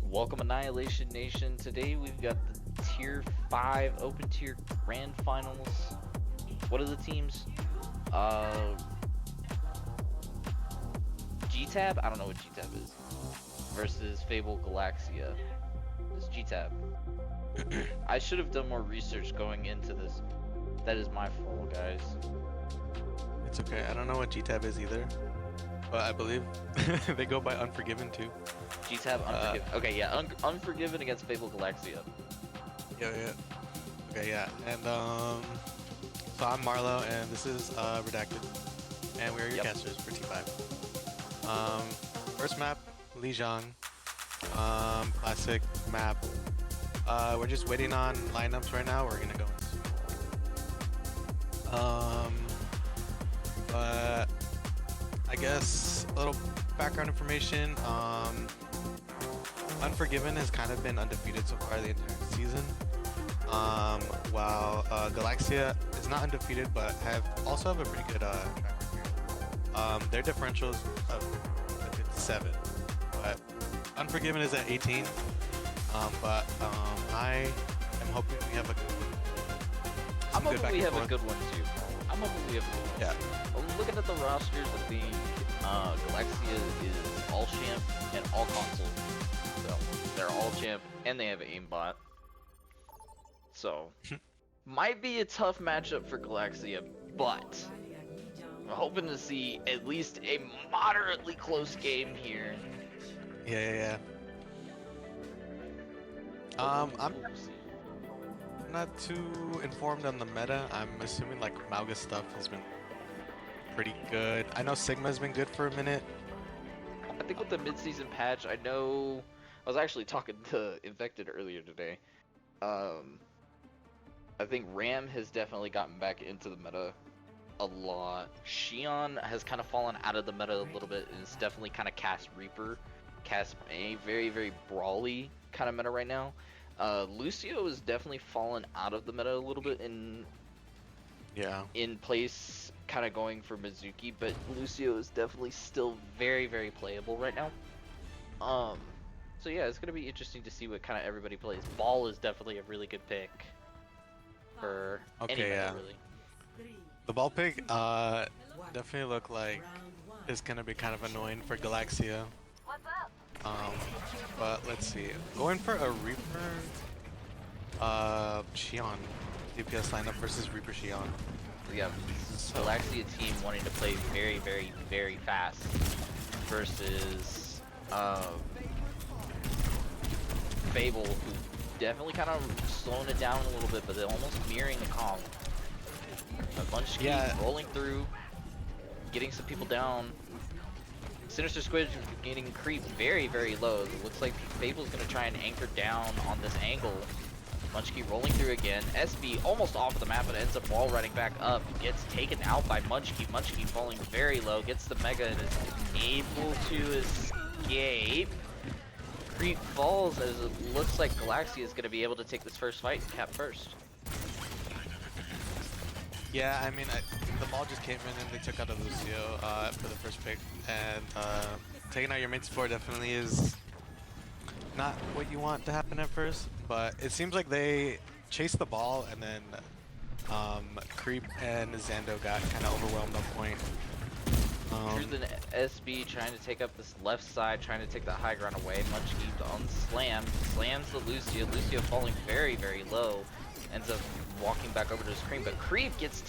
Welcome Annihilation Nation. Today we've got the Tier 5 Open Tier Grand Finals. What are the teams? GTAB? I don't know what GTAB is. Versus Fable Galaxia. This is GTAB. I should have done more research going into this. That is my fault, guys. It's okay. I don't know what GTAB is either. But I believe they go by Unforgiven too. GTAB Unforgiven. Okay, yeah, Unforgiven against Fable Galaxia. Yeah. Okay, yeah. And so I'm Marlo, and this is Redacted, and we are your casters for T5. First map, Lijiang. Classic map. We're just waiting on lineups right now. We're gonna go. But I guess a little background information. Unforgiven has kind of been undefeated so far the entire season, while Galaxia is not undefeated but also have a pretty good track record. Their differential is a good 7, but Unforgiven is at 18. But I am hoping we have a good one. I'm hoping we have a good one too. I'm hoping we have a good one. Yeah. Looking at the rosters, I think Galaxia is all champ and all console. So they're all champ and they have an aimbot. So might be a tough matchup for Galaxia, but I'm hoping to see at least a moderately close game here. Yeah. I'm not too informed on the meta. I'm assuming like Mauga stuff has been pretty good. I know Sigma's been good for a minute. I think with the mid-season patch, I know I was actually talking to Infected earlier today. I think Ram has definitely gotten back into the meta a lot. Xion has kind of fallen out of the meta a little bit and is definitely kind of cast a very, very brawly kind of meta right now. Lucio is definitely fallen out of the meta a little bit in place, kind of going for Mizuki, but Lucio is definitely still very, very playable right now. So yeah, it's gonna be interesting to see what kind of everybody plays. Ball is definitely a really good pick for any meta, really. The ball pick definitely look like it's gonna be kind of annoying for Galaxia. But let's see. Going for a Reaper Xion DPS lineup versus Reaper Xion. Yeah, Galaxia team wanting to play very, very, very fast versus Fable, who definitely kind of slowing it down a little bit, but they're almost mirroring the comp. A bunch of rolling through, getting some people down. Sinister Squid getting creep very, very low. It looks like Fable's gonna try and anchor down on this angle. Munchkie rolling through again. SB almost off the map, but ends up wall running back up. Gets taken out by Munchkie. Munchkie falling very low. Gets the Mega and is able to escape. Creep falls as it looks like Galaxia is going to be able to take this first fight and cap first. Yeah, I mean, the ball just came in and they took out a Lucio for the first pick. And taking out your main support definitely is not what you want to happen at first. But it seems like they chased the ball and then Creep and Zando got kind of overwhelmed on point. Truth and SB trying to take up this left side, trying to take that high ground away. Munchkie on slam, slams the Lucio. Lucio falling very, very low. Ends up walking back over to his Creep, but Creep gets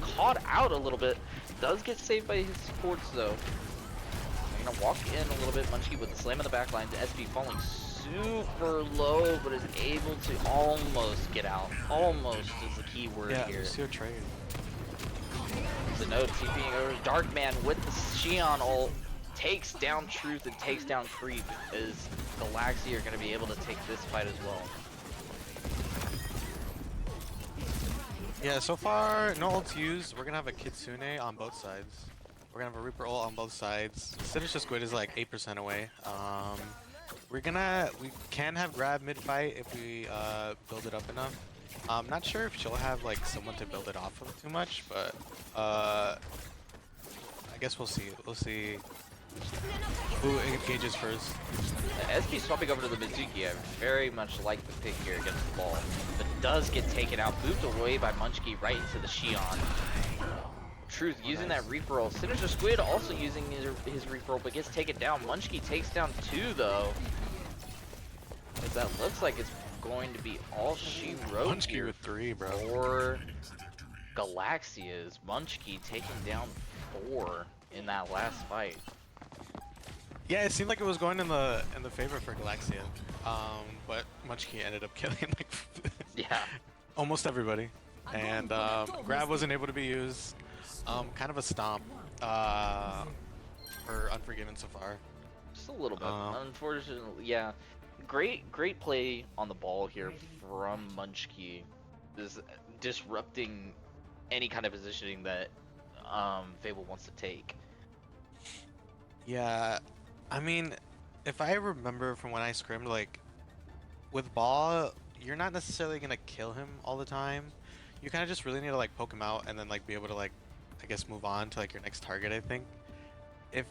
caught out a little bit. Does get saved by his supports though. I'm gonna walk in a little bit. Munchkie with the slam in the back line. SB falling super low, but is able to almost get out. Almost is the key word here. Lucio trade. The node TPing over Darkman with the Xion ult takes down Truth and takes down Creep, as Galaxia are going to be able to take this fight as well. Yeah, so far no ults used. We're gonna have a Kitsune on both sides. We're gonna have a Reaper ult on both sides. Sinister Squid is like 8% away. We can have grab mid fight if we build it up enough. I'm not sure if she'll have like someone to build it off of too much, but I guess we'll see. We'll see who engages first. SB swapping over to the Mizuki. I very much like the pick here against the ball, but does get taken out, moved away by Munchkie right into the Xion. Truth using that Reaper ult. Sinister Squid also using his Reaper ult, but gets taken down. Munchkie takes down 2 though. As that looks like it's going to be all she wrote Munchkie here with 3, bro. for Galaxia's. Munchkie taking down 4 in that last fight. Yeah, it seemed like it was going in the favor for Galaxia, but Munchkie ended up killing like Yeah, almost everybody, and grab wasn't able to be used. Kind of a stomp for Unforgiven so far. just a little bit. Unfortunately, yeah. Great play on the ball here from Munchkie. Is disrupting any kind of positioning that Fable wants to take. Yeah, I mean, if I remember from when I scrimmed, like, with ball, you're not necessarily gonna kill him all the time. You kind of just really need to like poke him out and then like be able to like, I guess, move on to like your next target. I think if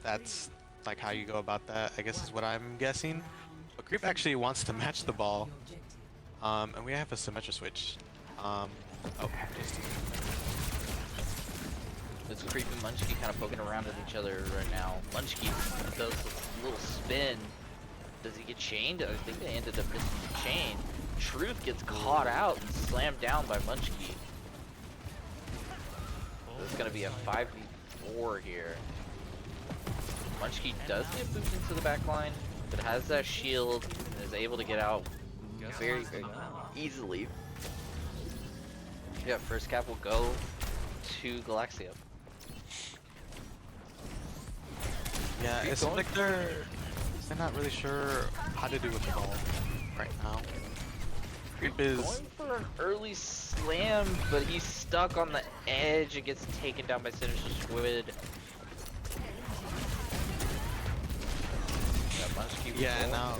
that's like how you go about that, I guess is what I'm guessing. But Creep actually wants to match the ball, and we have a symmetra switch. Oh, just It's Creep and Munchkie kind of poking around at each other right now. Munchkie does a little spin. Does he get chained? I think they ended up missing the chain. Truth gets caught out and slammed down by Munchkie. This is going to be a 5v4 here. Munchkie does get moved into the back line, but has that shield and is able to get out very, very easily. Yeah, first cap will go to Galaxia. yeah, Keep it's going. like they're not really sure how to do with the ball right now. Creep is Going for an early slam, but he's stuck on the edge and gets taken down by Sinister Squid. Yeah, now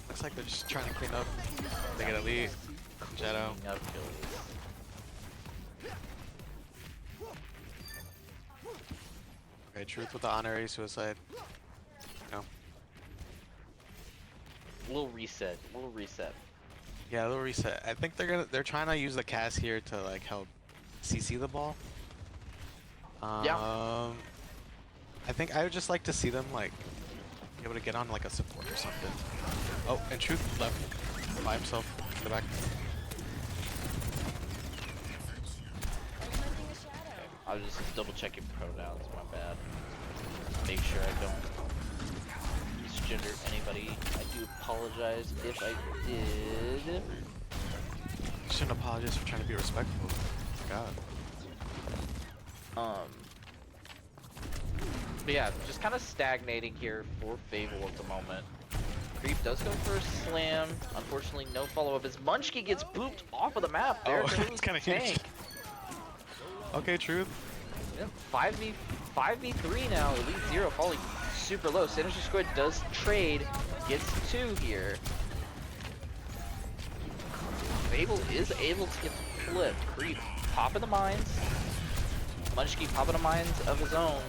looks like they're just trying to clean up. They get elite, Jetto. Okay, Truth with the honorary suicide. No. Little reset, little reset. Yeah, a little reset. I think they're trying to use the cast here to like help CC the ball. Yeah. I think I would just like to see them like be able to get on like a support or something. Oh, and Truth left by himself in the back. I was just double checking pronouns, my bad. Make sure I don't misgender anybody. I do apologize if I did. Shouldn't apologize for trying to be respectful. God. But yeah, just kind of stagnating here for Fable at the moment. Creep does go for a slam. Unfortunately, no follow-up as Munchkin gets booped off of the map. There goes it's kind of Tank. huge. Okay, Truth. Yeah, 5v3 now. Elite Zero falling super low. Sinister Squid does trade, gets 2 here. Fable is able to get flipped. Creep popping the mines. Munchkin popping the mines of his own.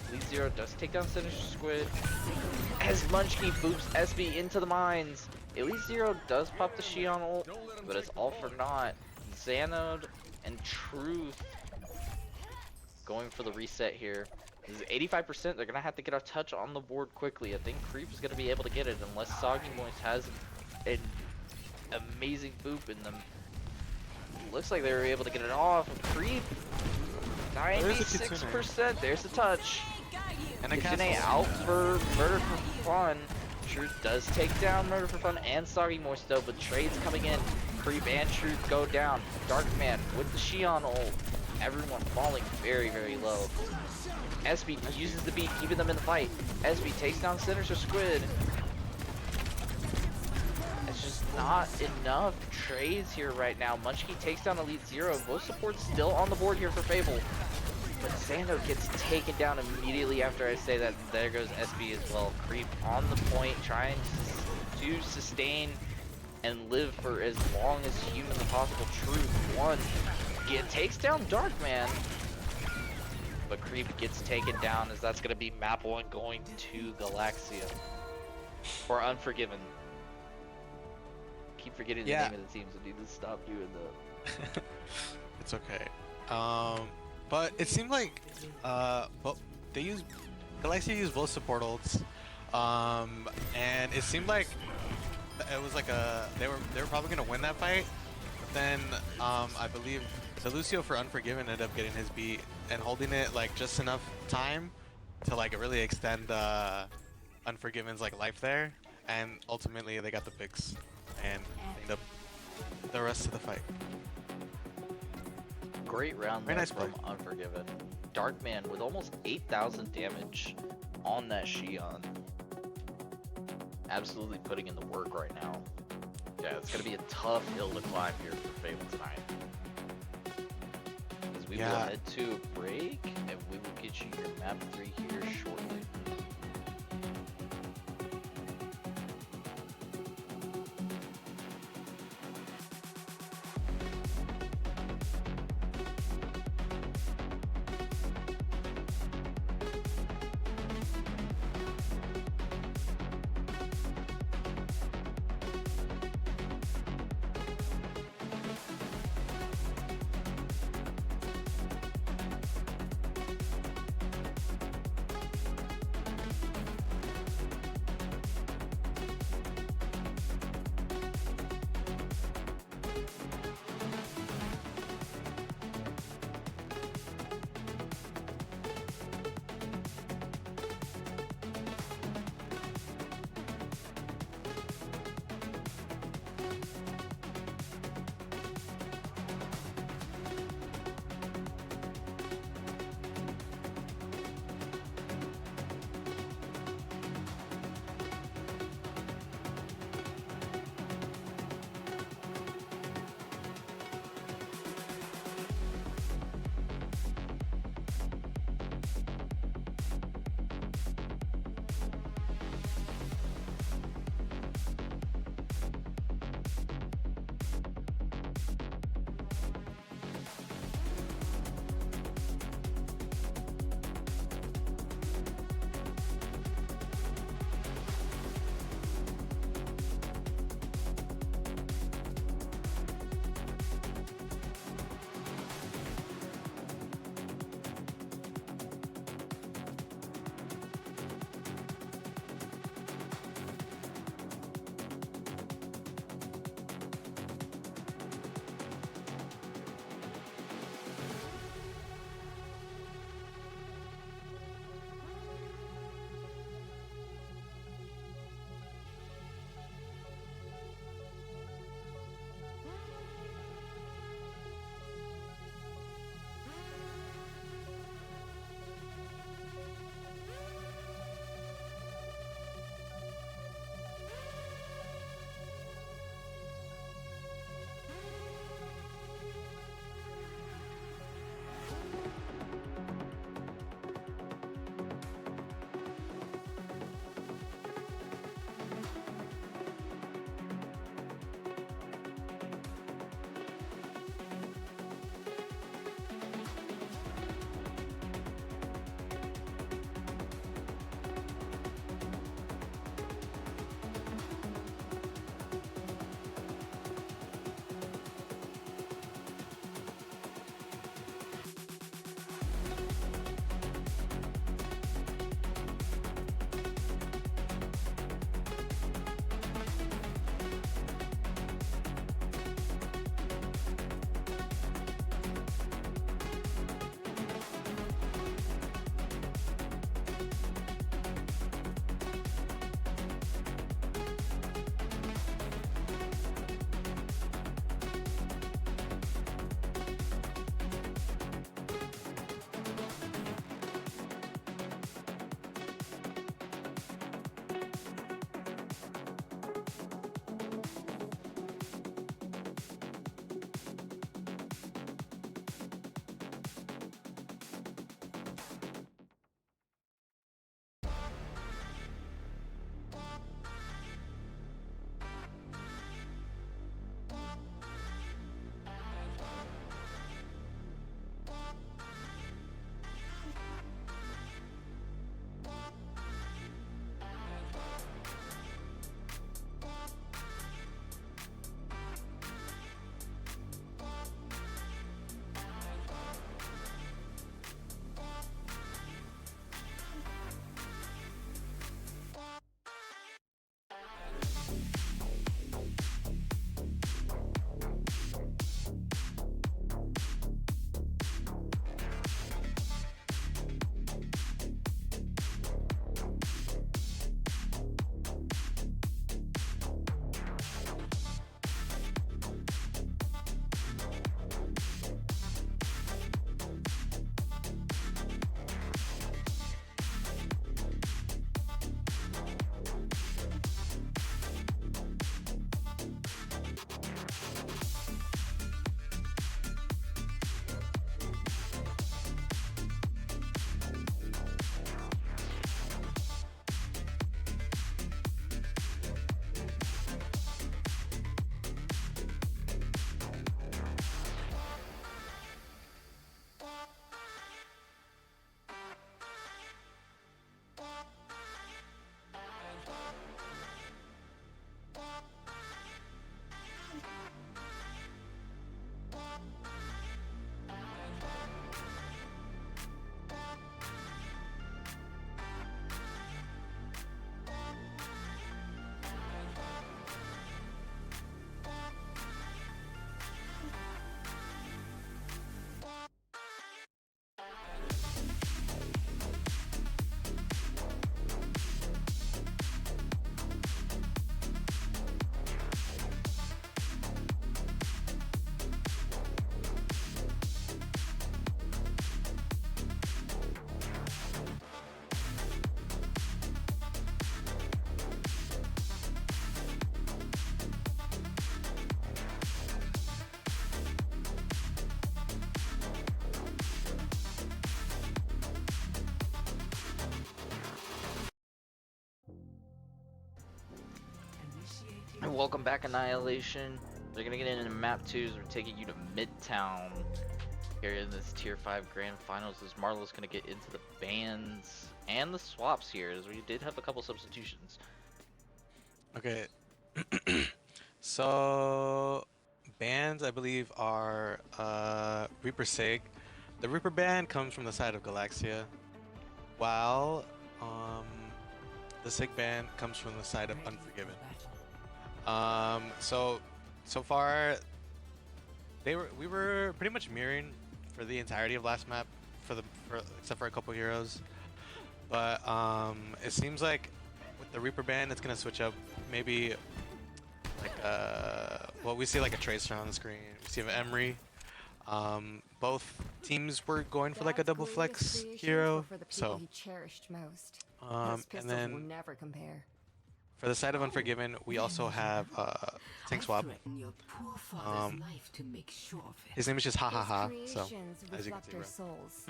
Elite Zero does take down Sinister Squid. As Munchkin boops SB into the mines. Elite Zero does pop the Xion ult, but it's all for naught. Xanode and Truth going for the reset here. This is 85%. They're gonna have to get a touch on the board quickly. I think Creep is gonna be able to get it unless Soggy Moist has an amazing boop in them. Looks like they were able to get it off. Creep, 96%. There's the touch. And Kitsune out for Murder for Fun. Truth does take down Murder for Fun and Soggy Moist though, but trades coming in. Creep and Truth go down. Darkman with the Xion ult. Everyone falling very, very low. SB uses the beat, keeping them in the fight. SB takes down Sinister Squid. It's just not enough trades here right now. Munchkin takes down Elite Zero. Both supports still on the board here for Fable. But Xando gets taken down immediately after I say that. There goes SB as well. Creep on the point, trying to sustain and live for as long as humanly possible. Truth, 1. Takes down Darkman. But Creep gets taken down as that's going to be map 1 going to Galaxia. Or Unforgiven. Keep forgetting the name of the teams. I need to stop doing that. It's okay. But it seemed like Galaxia used both support ults, and it seemed like it was like they were probably gonna win that fight. But then I believe the Lucio for Unforgiven ended up getting his beat and holding it like just enough time to like really extend Unforgiven's like life there, and ultimately they got the picks and cleaned up the rest of the fight. Great round there from Unforgiven. Darkman with almost 8,000 damage on that Xion. Absolutely putting in the work right now. Yeah, it's going to be a tough hill to climb here for Fable tonight. As we will head to a break, and we will get you your map 3 here shortly. welcome back, Annihilation. They're gonna get into map 2s. We're taking you to Midtown here in this Tier 5 Grand Finals. As Marlo's gonna get into the bans and the swaps here, as we did have a couple substitutions. Okay. So bans, I believe, are Reaper Sig. The Reaper ban comes from the side of Galaxia, while the Sig ban comes from the side of Unforgiven. So far, we were pretty much mirroring for the entirety of last map, except for a couple heroes. But it seems like with the Reaper ban, it's gonna switch up. Maybe like well, we see like a Tracer on the screen. We see an Emery. Both teams were going for like a double flex hero. So and then will never compare. for the side of Unforgiven, we also have Tank Swap. His name is just Ha Ha Ha. So as you can see, bro.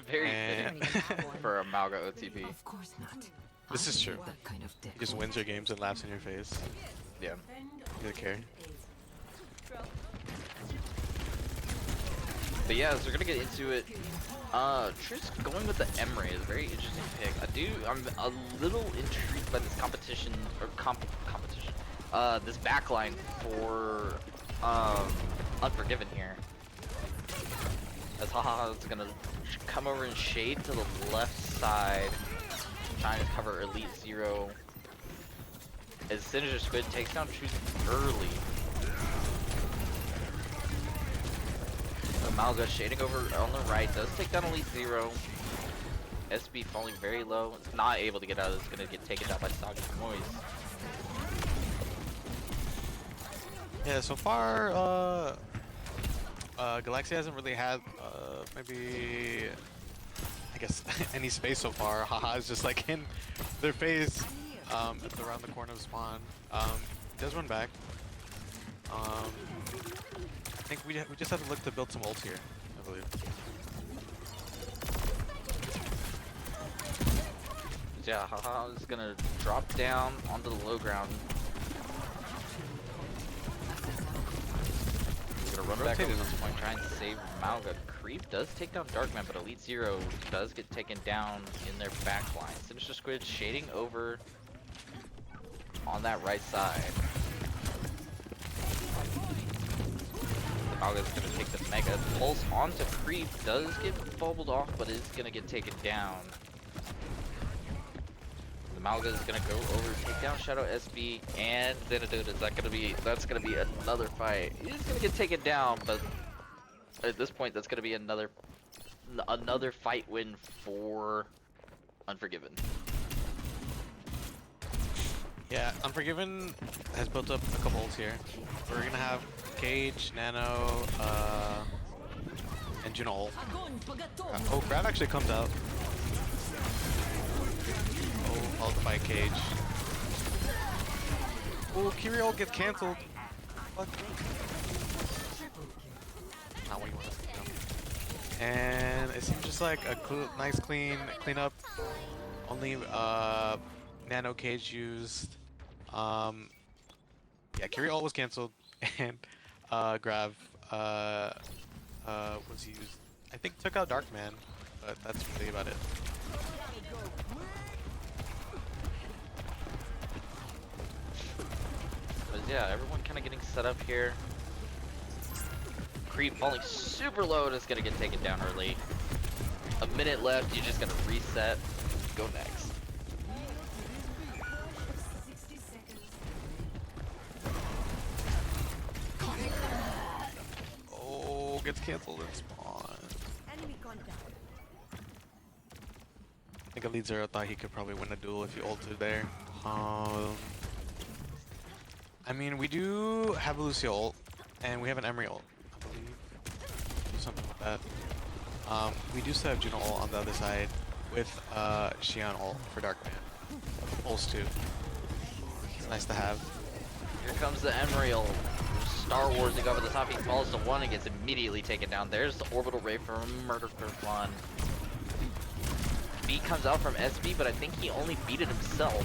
Very And fitting for a Malga OTP. Of course not. this is true. That kind of He just wins your games and laughs in your face. Yeah. He doesn't care. But yeah, so we're gonna get into it. Trish going with the Emery is a very interesting pick. I'm a little intrigued by this competition or competition. This backline for Unforgiven here. As Haha is gonna come over and shade to the left side, trying to cover Elite Zero. As Sinister Squid takes down Truth early. Malga shading over on the right, does take down Elite Zero. SB falling very low, it's not able to get out, it's gonna get taken down by Saga Moise. Yeah, so far, Galaxia hasn't really had, maybe, I guess, any space so far. Haha is just like in their face, around the corner of spawn. He does run back. I think we just have to look to build some ults here, I believe. Yeah, Haha is gonna drop down onto the low ground. He's gonna run back over this point, try and save Malga. Creep does take down Darkman, but Elite Zero does get taken down in their backline. Sinister Squid shading over on that right side. Malga's gonna take the Mega Pulse onto Creep, does get bubbled off, but is gonna get taken down. The Malga is gonna go over, take down Shadow SB, and Xanadu. That's gonna be another fight. He's gonna get taken down, but at this point, that's gonna be another fight win for Unforgiven. Yeah, Unforgiven has built up a couple ults here. We're gonna have Cage, Nano, and Juno ult. Oh, Grav actually comes out. Oh, followed by Cage. Oh, Kiri ult gets cancelled. What? Not what you want us to do. And it seems just like a nice clean up. Only Nano Cage used. Yeah, Kiri ult was cancelled, and Grav was used. I think took out Darkman, but that's really about it. But yeah, everyone kind of getting set up here. Creep falling super low and is gonna get taken down early. A minute left, you're just gonna reset, go next. Oh, gets cancelled in spawn. I think Elite Zero thought he could probably win a duel if he ulted there. I mean, we do have a Lucio ult, and we have an Emery ult, I believe. Do something with that. We do still have Juno ult on the other side with Xian ult for Darkman. Ults too. It's nice to have. Here comes the Emery ult. Star Warsing over the top, he falls to one and gets immediately taken down. There's the orbital ray from Murder for Fun. B comes out from SB, but I think he only beat it himself.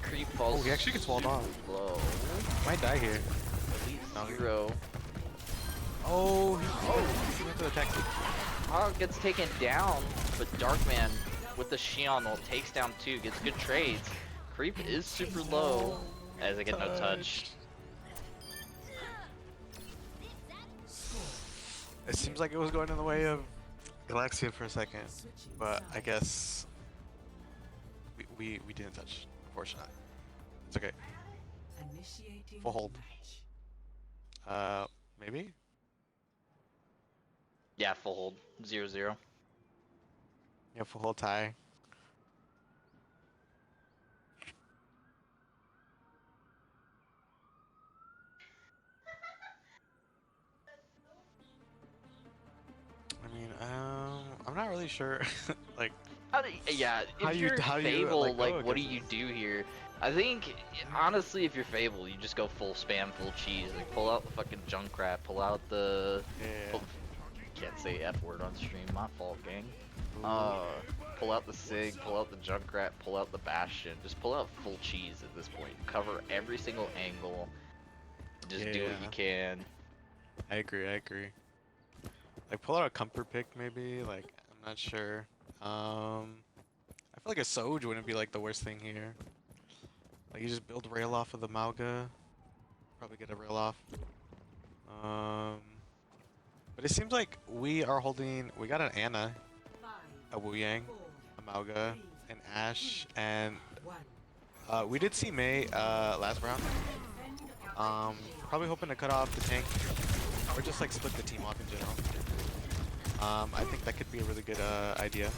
Creep falls. Oh, he actually gets walled off. Low. Might die here. Elite No. 0. Oh, he went to the tech. Oh, gets taken down, but Darkman with the Shion ult takes down 2, gets good trades. Creep is super low as I get no touch. It seems like it was going in the way of Galaxia for a second, but I guess we didn't touch, unfortunately. It's okay. Full hold. Maybe? Yeah, full hold. 0-0. Yeah, full hold tie. I mean, I'm not really sure. Like, Yeah, How if you- you're how you, Fable, like, go like, what do against you do here? I think, honestly, if you're Fable, you just go full spam, full cheese. Like, pull out the fucking Junkrat, pull out the... yeah. Can't say F word on stream, my fault, gang. Ooh. Pull out the Sig, pull out the Junkrat, pull out the Bastion. Just pull out full cheese at this point. Cover every single angle. Just do what you Yeah. can. I agree. Like, pull out a comfort pick, maybe. Like, I'm not sure. I feel like a Soj wouldn't be like the worst thing here. Like, you just build rail off of the Mauga. Probably get a rail off. But it seems like we are holding. We got an Ana, a Wu Yang, a Mauga, an Ashe, and we did see Mei last round. Probably hoping to cut off the tank, or just like split the team off in general. I think that could be a really good idea.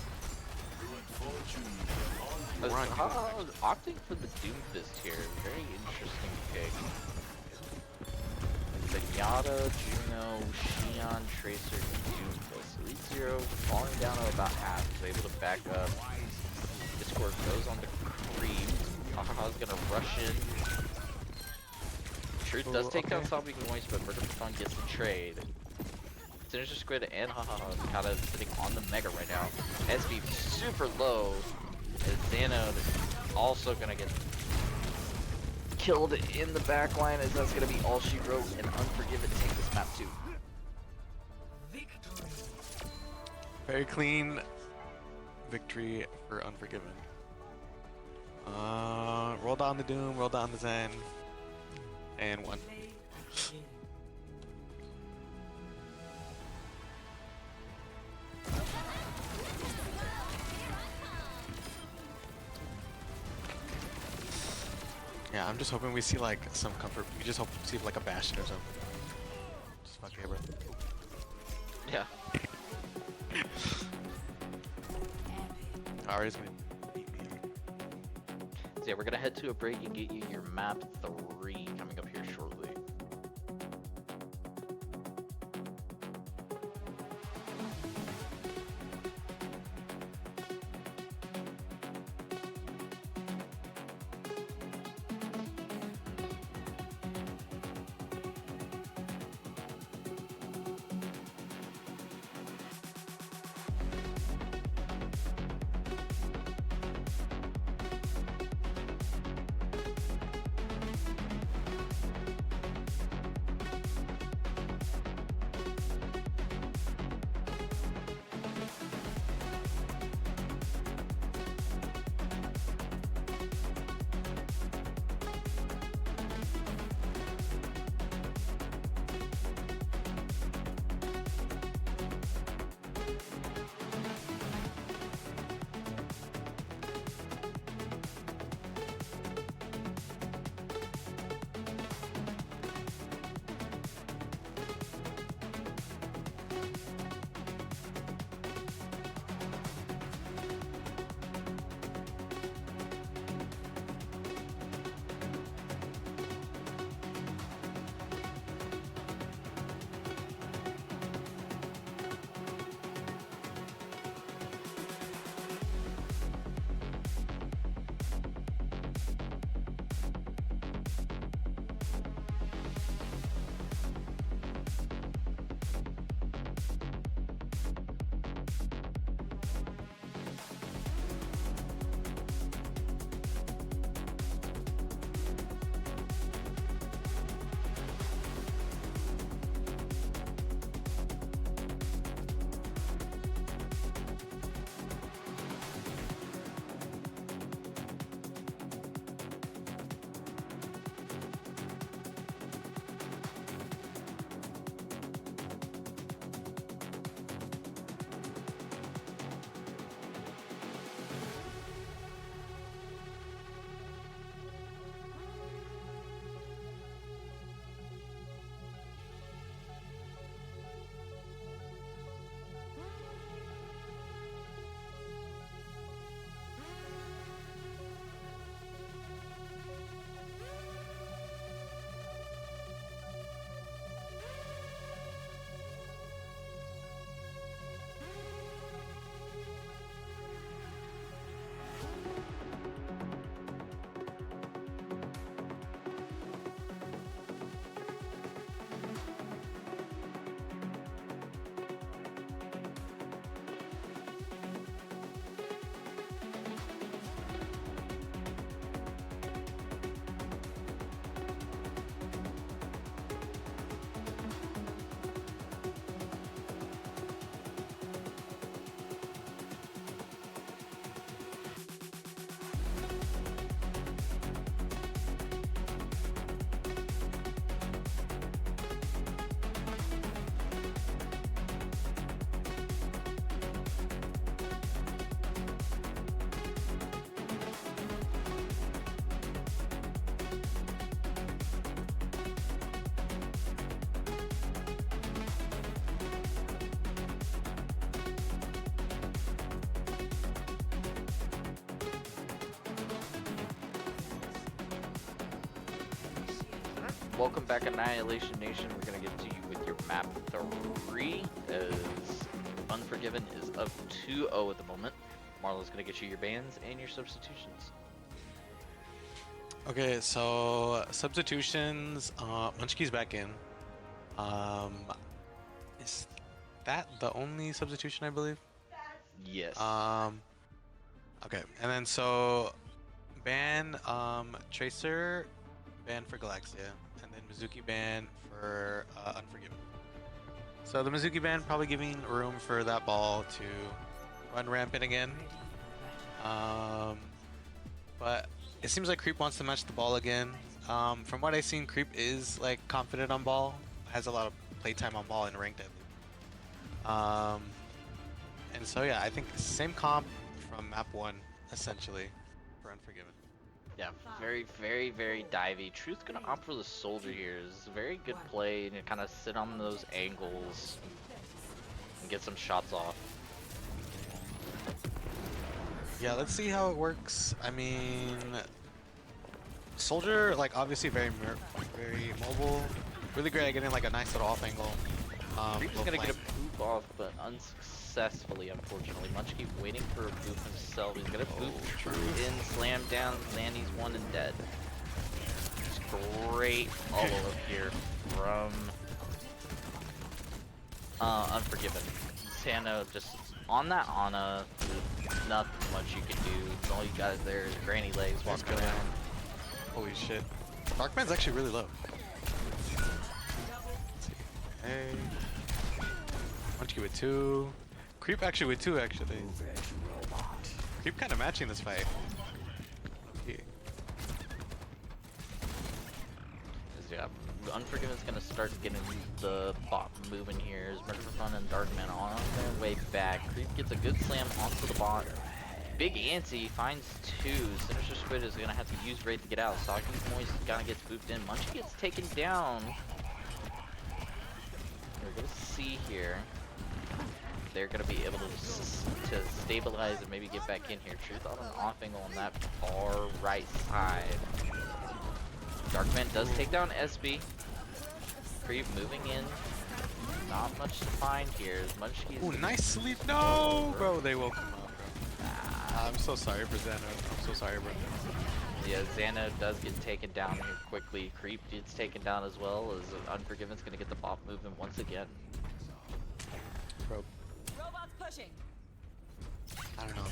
We're on Opting for the Doomfist here, very interesting pick. Zenyatta, Juno, Shion, Tracer, Doomfist. Elite 0 falling down to about half, is able to back up. Discord goes on the creep. Haha's gonna rush in. Truth does take down Zombie Noise, but Murder Python gets the trade. Sinister Squid and Haha kind of sitting on the Mega right now. SB super low. As Xano also gonna get killed in the back line, as that's gonna be all she wrote, and Unforgiven take this map too. very clean victory for Unforgiven. Roll down the Doom, roll down the Zen, and won. Yeah, I'm just hoping we see like some comfort. We just hope to see like a Bastion or something. Just fuck yeah, bro. Yeah. Ari's gonna beat me. So yeah, we're gonna head to a break and get you your map 3 coming up here shortly. welcome back Annihilation Nation. We're gonna get to you with your map 3 as Unforgiven is up 2-0 at the moment. Marlo's gonna get you your bans and your substitutions. Okay, so substitutions. Munchkey's back in. Is that the only substitution I believe? Yes. Okay, and then so ban Tracer, ban for Galaxia, and then Mizuki ban for Unforgiven. So the Mizuki ban probably giving room for that ball to run rampant again. But it seems like Creep wants to match the ball again. From what I've seen, Creep is like confident on ball, has a lot of playtime on ball in ranked at least. And so yeah, I think same comp from map 1 essentially for Unforgiven. Yeah, very, very, very divey. Truth gonna opt for the soldier here. It's a very good play to kind of sit on those angles and get some shots off. Yeah, let's see how it works. I mean, soldier like obviously very mobile, really great at getting like a nice little off angle. Creep's gonna get a poop off, but unsuccessfully, unfortunately. Munchkey waiting for a poop himself. He's gonna poop in, slam down, Zanny's 1 and dead. It's great follow-up here from Unforgiven. Sano just on that Ana, nothing much you can do. All you got there is granny legs walking around. Holy shit. Darkman's actually really low. Hey. Munchkey with 2. Creep actually with 2 actually. Creep kind of matching this fight. Okay. Yeah, Unforgiven's gonna start getting the bot moving here. As Murder for Fun and Darkman on their way back. Creep gets a good slam onto the bot. Big Antsy finds 2. Sinister Squid is gonna have to use Wraith to get out. Soggy Moist kinda gets booped in. Munchkey gets taken down. We're gonna see here. They're gonna be able to stabilize and maybe get back in here. Truth on an off angle on that far right side. Darkman does take down SB. Creep moving in. Not much to find here. Munchkey's Ooh, nice sleep. No, bro, they woke him up, bro. I'm so sorry for Xano. I'm so sorry, bro. Yeah, Xano does get taken down here quickly. Creep gets taken down as well, as Unforgiven's gonna get the bot moving once again. Bro. Robots pushing. I don't know.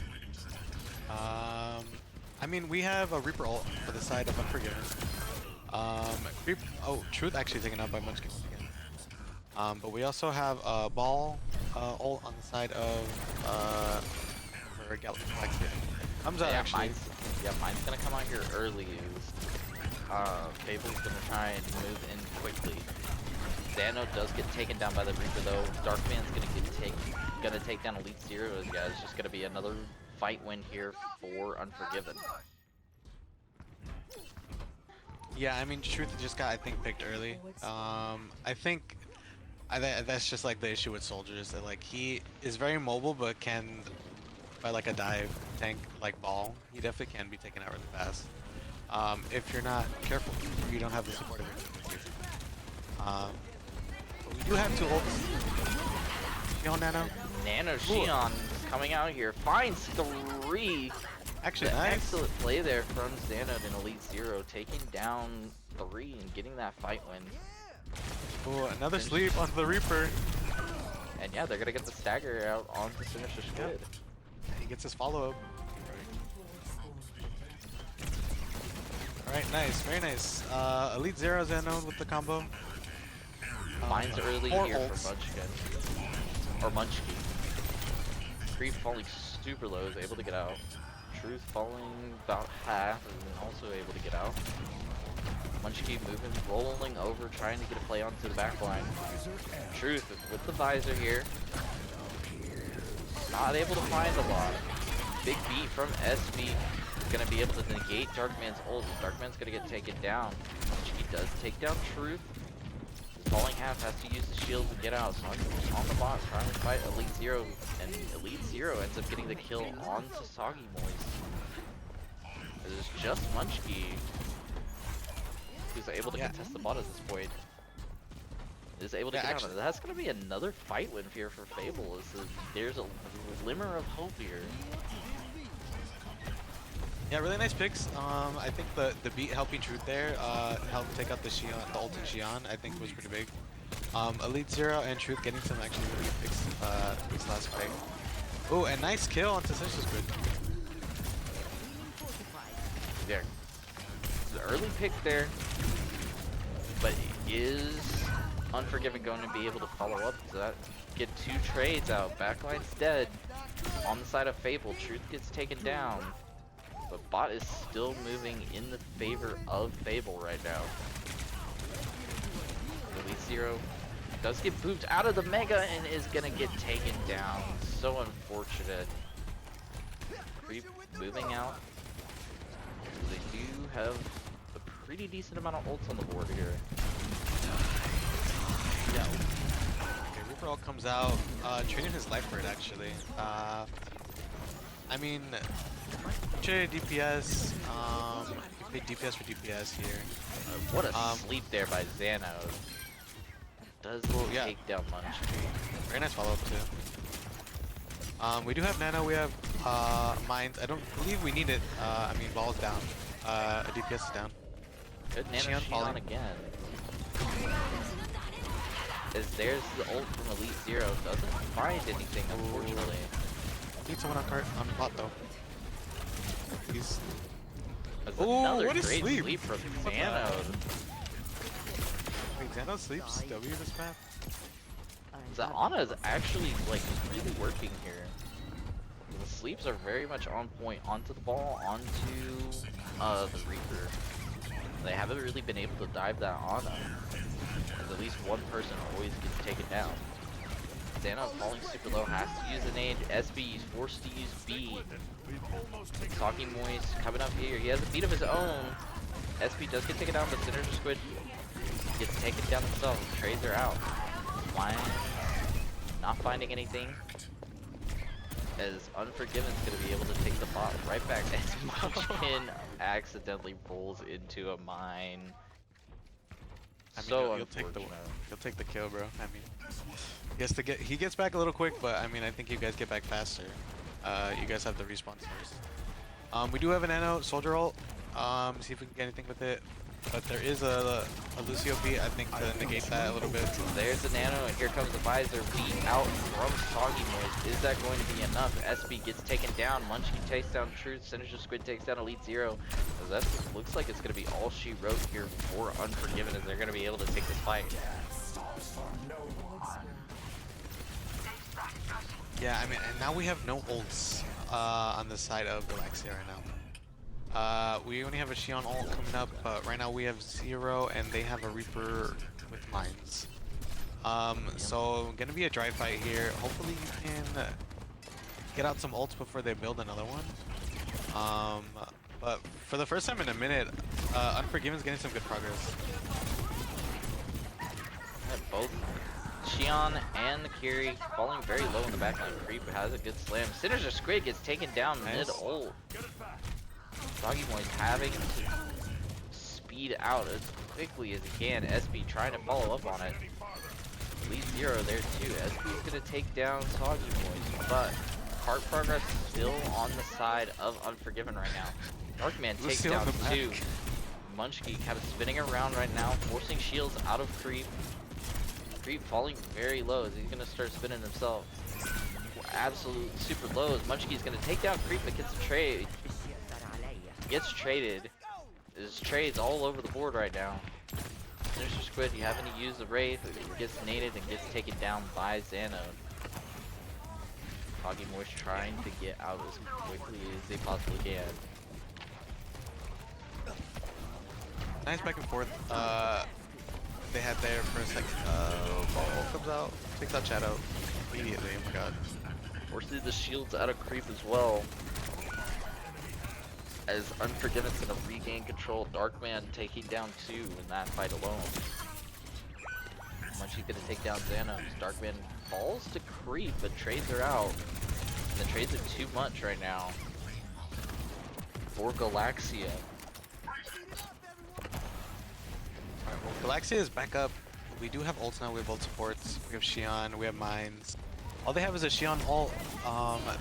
I mean, we have a Reaper ult for the side of Unforgiven. Creep. Oh, Truth actually taken out by Munchkin again. But we also have a Ball ult on the side of for Galaxia. Comes out actually. Mine's gonna come out here early. Fable's gonna try and move in quickly. Xano does get taken down by the Reaper though. Darkman's gonna take down Elite Zero, guys. Just gonna be another fight win here for Unforgiven. Yeah, I mean, Truth just got, I think, picked early. I think that's just like the issue with soldiers. That like he is very mobile, but can, by like a dive tank like Ball, he definitely can be taken out really fast. If you're not careful, you don't have the support of your team. But we do have 2 ults. Yo, Nano. Nano Shion coming out here, finds 3. Actually, nice. Excellent play there from Xano and Elite Zero, taking down 3 and getting that fight win. Oh, another sleep onto the Reaper. And yeah, they're gonna get the stagger out onto Sinister Squid. He gets his follow-up. Alright, nice, very nice. Elite Zero Xano with the combo. Mine's early here for Munchkin. Or Munchkey. Creep falling super low, is able to get out. Truth falling about half, and also able to get out. Munchkey moving, rolling over, trying to get a play onto the back line. Truth with the visor here. Not able to find a lot. Big beat from SB. Gonna be able to negate Darkman's ult. Darkman's gonna get taken down. Munchkey does take down Truth. Falling half has to use the shield to get out. So on the bot trying to fight Elite Zero, and Elite Zero ends up getting the kill onto Soggy Moist. It's just Munchkey who's able to Yeah. contest the bot at this point. Is able to Yeah, get actually- out. That's gonna be another fight win here for Fable. There's a glimmer of hope here. Yeah, really nice picks. I think the beat helping Truth there, helped take out the Xion, the ult in Xion, I think was pretty big. Elite Zero and Truth getting some actually really good picks this last fight. Oh, and nice kill onto Sinister Squid. There. The early pick there, but is Unforgiven going to be able to follow up to that? Get 2 trades out. Backline's dead. On the side of Fable, Truth gets taken down. But bot is still moving in the favor of Fable right now. Elite Zero does get booped out of the Mega and is gonna get taken down. So unfortunate. Creep moving out. They do have a pretty decent amount of ults on the board here. Yeah. Okay, Reaper ult comes out, trading his life for it actually. I mean, traded DPS, you paid DPS for DPS here. What a sleep there by Xano. Does yeah. take down Munchkin. Very nice follow up too. We do have Nano, we have Mines. I don't believe we need it. I mean, Ball's down. A DPS is down. Good Nano Xion Xion falling. again. As there's the ult from Elite Zero. Doesn't find anything, unfortunately. Need someone on cart on the bot though. He's That's Ooh, another what a great sleep. sleep from What the- Xano. Wait, Xano sleeps W this map? The Ana is actually like really working here. The sleeps are very much on point, onto the ball, onto the Reaper. They haven't really been able to dive that Ana. As at least one person always gets taken down. Xano falling super low, has to use an nade. SB is forced to use B. Talking Moist coming up here. He has a beat of his own. SB does get taken down, but Synergy Squid gets taken down himself. Trades are out. Flying. Not finding anything. As Unforgiven's gonna be able to take the bot right back as Munchkin accidentally rolls into a mine. I mean, So you'll take the unfortunate. you'll take the kill, bro. I mean, he gets back a little quick, but I mean, I think you guys get back faster. You guys have the respawns first. We do have an Nano Soldier ult. See if we can get anything with it. But there is a Lucio beat, I think, to negate that a little bit. There's the Nano, and here comes the Visor. Beat out from Soggy Moist. Is that going to be enough? SB gets taken down. Munchkin takes down Truth. Synergy Squid takes down Elite Zero. That looks like it's going to be all she wrote here for Unforgiven, as they're going to be able to take this fight. Yeah, I mean, and now we have no ults on the side of Galaxia right now. We only have a Xion ult coming up, but right now we have Zero, and they have a Reaper with Mines. So gonna be a dry fight here. Hopefully you can get out some ults before they build another one. But for the first time in a minute, Unforgiven's getting some good progress. Both Xion and the Kiri falling very low in the backline. Creep has a good slam. Synergy Squid gets taken down Nice. mid-ult. Soggy Moist having to speed out as quickly as he can. SB trying to follow up on it. Elite Zero there too. SB's gonna take down Soggy Moist, but cart progress still on the side of Unforgiven right now. Darkman takes Lucio on down the back. 2. Munchkin kind of spinning around right now, forcing shields out of Creep. Creep falling very low as he's gonna start spinning himself. Absolute super low as Munchkin's gonna take down Creep, but gets a trade. Gets traded. There's trades all over the board right now. Sinister Squid, you having to use the Wraith, gets naded and gets taken down by Xano. Foggy Moist trying to get out as quickly as they possibly can. Nice back and forth. They had there for a second. Ball comes out, takes out Shadow immediately. Oh my god. Forces the shields out of Creep as well. As Unforgiven's gonna regain control, Darkman taking down 2 in that fight alone. Munchie's gonna take down Xanos. Darkman falls to Creep, but trades are out. And the trades are too much right now for Galaxia. Galaxia is back up. We do have ults now. We have ult supports. We have Xion. We have mines. All they have is a Xion ult.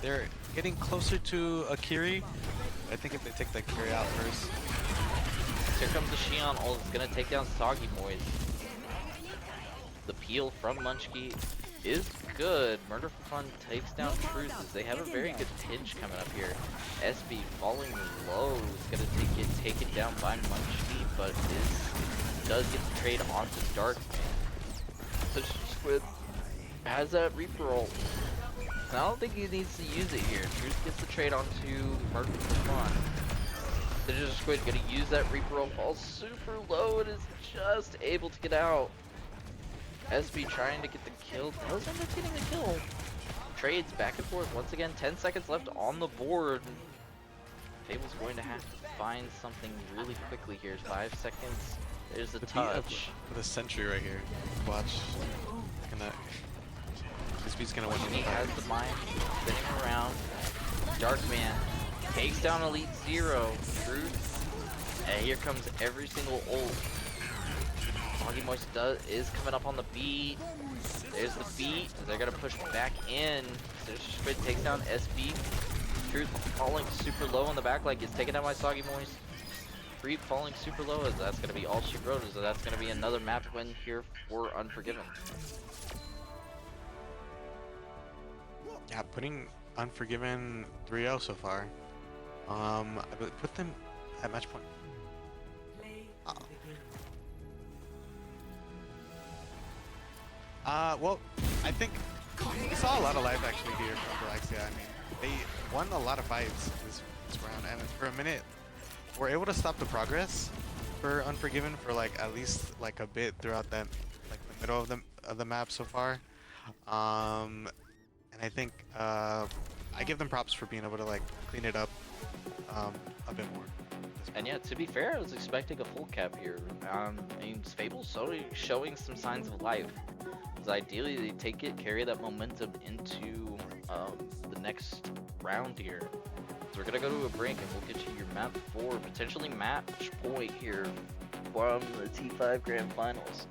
They're getting closer to a Kiri. I think if they take the Kiri out first. Here comes the Xion ult. It's gonna take down Soggy Moist. The peel from Munchkie is good. Murder for Fun takes down Truth as they have a very good pinch coming up here. SB falling low is gonna get taken down by Munchkie, but does get the trade onto Dark. So Squid has that Reaper ult. I don't think he needs to use it here. Truth gets the trade onto Murder for Fun. There's Squid gonna use that Reaper ult, falls super low and is just able to get out. SB trying to get the kill, does end up getting the kill. Trades back and forth once again, 10 seconds left on the board. Fable's going to have to find something really quickly here. 5 seconds, there's the touch. With a sentry right here. Watch. SB's gonna win. He has the mine spinning around. Darkman takes down Elite Zero. Truth. And here comes every single ult. Soggy Moist is coming up on the beat. There's the beat. They're gonna push back in. Squid takes down SB. Truth falling super low on the back leg is taken down by Soggy Moist. Creep falling super low as that's gonna be all she wrote. So that's gonna be another map win here for Unforgiven. Yeah, putting Unforgiven 3-0 so far. I would put them at match point. Well, I think we saw a lot of life actually here from Galaxia. I mean, they won a lot of fights this round, and for a minute, we're able to stop the progress for Unforgiven for like at least like a bit throughout that like the middle of the map so far. And I think I give them props for being able to like clean it up a bit more. And yeah, to be fair, I was expecting a full cap here. I mean, Fable's showing some signs of life. Because ideally, they take it, carry that momentum into the next round here. So we're gonna go to a break, and we'll get you your map 4, potentially match point here from the T5 Grand Finals.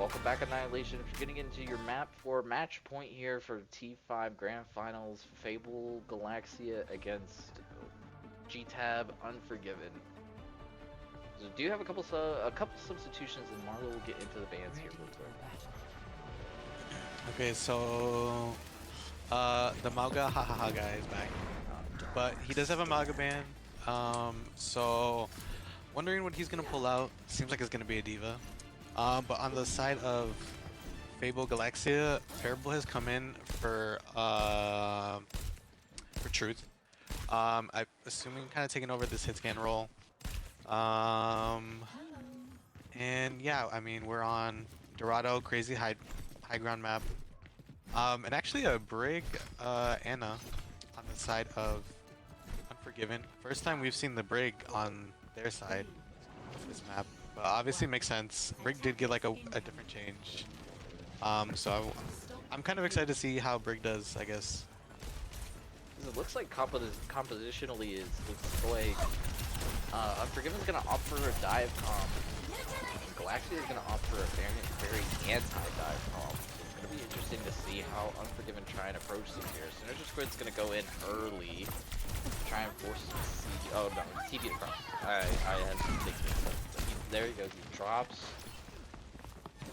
welcome back Annihilation. If you're getting into your map for match point here for T5 Grand Finals, Fable Galaxia against GTAB Unforgiven. So do you have a couple substitutions, and Marlo will get into the bands here real quick. Okay, so the Mauga Hahaha guy is back, but he does have a Mauga ban. So wondering what he's gonna pull out. Seems like it's gonna be a diva. But on the side of Fable Galaxia, Fable has come in for Truth. I'm assuming kind of taking over this hit scan role. And yeah, I mean we're on Dorado, crazy high ground map. And actually a Brig Anna on the side of Unforgiven. First time we've seen the Brig on their side of this map. But obviously makes sense. Brig did get like a different change. So I'm kind of excited to see how Brig does, I guess. It looks like compositionally looks like Unforgiven's gonna opt for a dive comp. Galaxia is gonna opt for a very anti-dive comp. It's gonna be interesting to see how Unforgiven try and approach this here. Synergy Squid's gonna go in early, try and force some CP. Oh no, TP to cross. I had some big things. There he goes. He drops.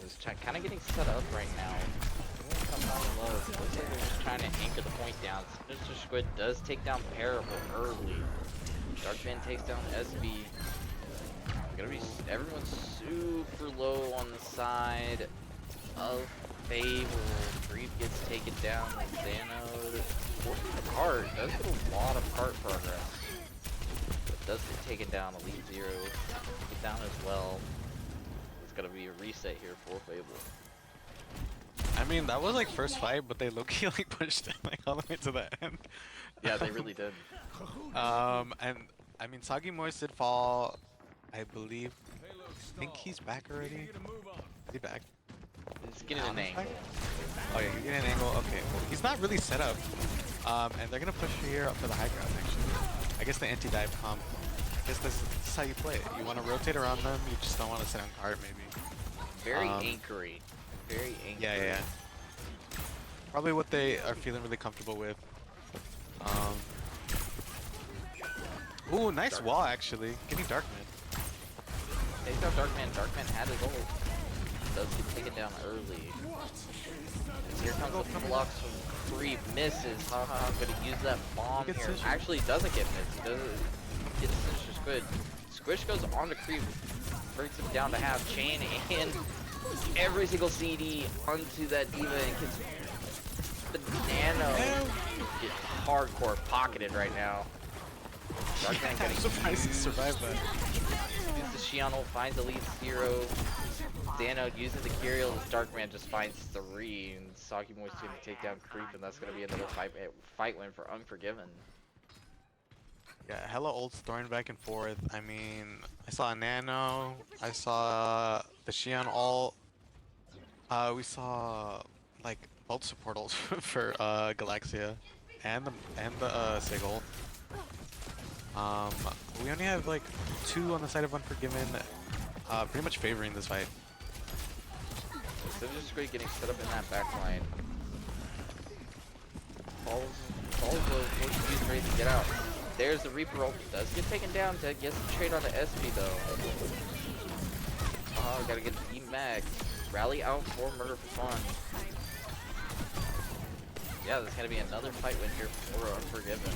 He's kind of getting set up right now. Come down low. Looks like they're just trying to anchor the point down. Mr. Squid does take down Parable early. Darkman takes down SB. Everyone's super low on the side of Fable. Grief gets taken down. Xano forcing the cart. Does get a lot of cart progress. But does get taken down. Elite Zero get down as well. It's gonna be a reset here for Fable. I mean, that was like first fight, but they low-key like pushed it like all the way to the end. Yeah, they really did. And I mean, Soggy Moist did fall, I believe. I think he's back already. Is he back? He's getting an angle. Oh yeah, he's getting an angle. Okay, well, he's not really set up. And they're gonna push here up to the high ground actually. I guess the anti-dive comp. I guess this is how you play it. You want to rotate around them. You just don't want to sit on cart maybe. Very anchory. Very anchory. Yeah. Probably what they are feeling really comfortable with. Ooh, nice Dark. wall actually. Getting Darkman. Takes down Darkman. Darkman had his ult. Does get taken down early. And here comes the blocks from Creep. Misses. Haha, gonna use that bomb He gets here. Sisha. Actually doesn't get missed. He doesn't get Sisha Squid. Squish goes on to Creep. Brings him down to half chain and every single CD onto that diva and gets the nano. Get hardcore pocketed right now. Darkman I'm getting surprised he survived that. uses the Shion ult, finds Elite Zero. Xano uses the Curiel, the Darkman just finds 3, and Saki Moist gonna take down Creep, and that's gonna be another fight win for Unforgiven. Yeah, hella ults throwing back and forth. I mean, I saw a Nano. I saw the Shion ult. We saw like both support ults for Galaxia and the Sig ult. We only have like 2 on the side of Unforgiven, pretty much favoring this fight. So just great getting set up in that back line. Falls forces ready to get out. There's the Reaper ult. Does get taken down to get some trade on the SP though. Oh, gotta get the mag. Rally out for Murder for Fun. Yeah, there's gonna be another fight win here for Unforgiven.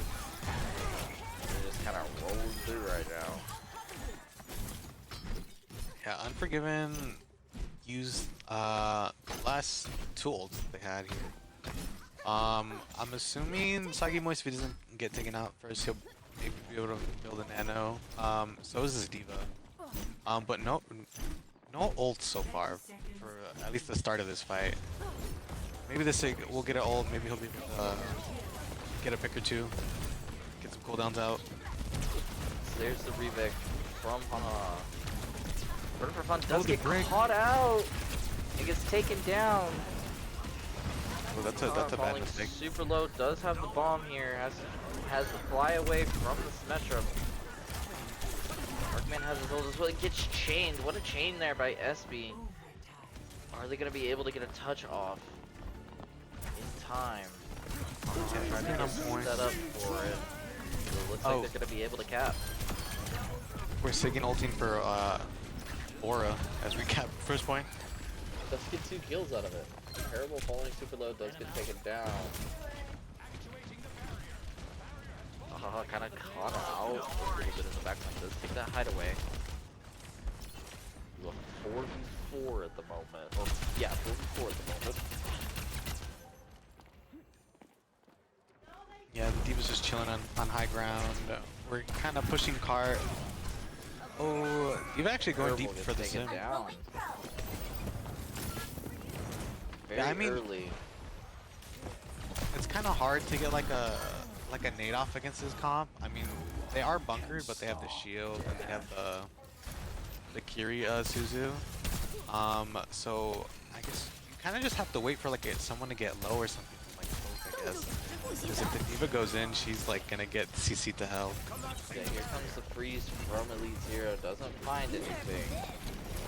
They're just kind of rolling through right now. Yeah, Unforgiven used the last 2 ults they had here. I'm assuming Sagi Moist, if he doesn't get taken out first, he'll maybe be able to build a nano. So is his diva. But no ults so far for at least the start of this fight. Maybe this will get an ult. Maybe he'll be able to get a pick or 2, get some cooldowns out. So there's the Revic from Murder for Fun does get break. caught out. It gets taken down. Oh, that's a bad Falling mistake. super low, does have the bomb here, has the fly away from the Symmetra. Darkman has his ult as well, it gets chained. What a chain there by SB. Are they gonna be able to get a touch off in time? Trying to on get point. set up for it. It looks like they're gonna be able to cap. We're Sigin ulting for Aura as we cap first point. Does get 2 kills out of it. Terrible falling super low does get taken down. Kind of caught out a little bit in the backline. Does take that hideaway. You a 4v4 at the moment. Or, yeah, 4v4 at the moment. Yeah, the D.Va's just chilling on high ground. We're kind of pushing cart. Oh, D.Va actually going deep for the sim. Down. Very Yeah, I mean, early. it's kind of hard to get like a nade off against this comp. I mean, they are bunkered, but they have the shield and they have the Kiri Suzu. So I guess you kind of just have to wait for like someone to get low or something, like poke, I guess. Because if the D.Va goes in, she's like gonna get CC'd to hell. Yeah, here comes the freeze from Elite Zero. Doesn't find anything.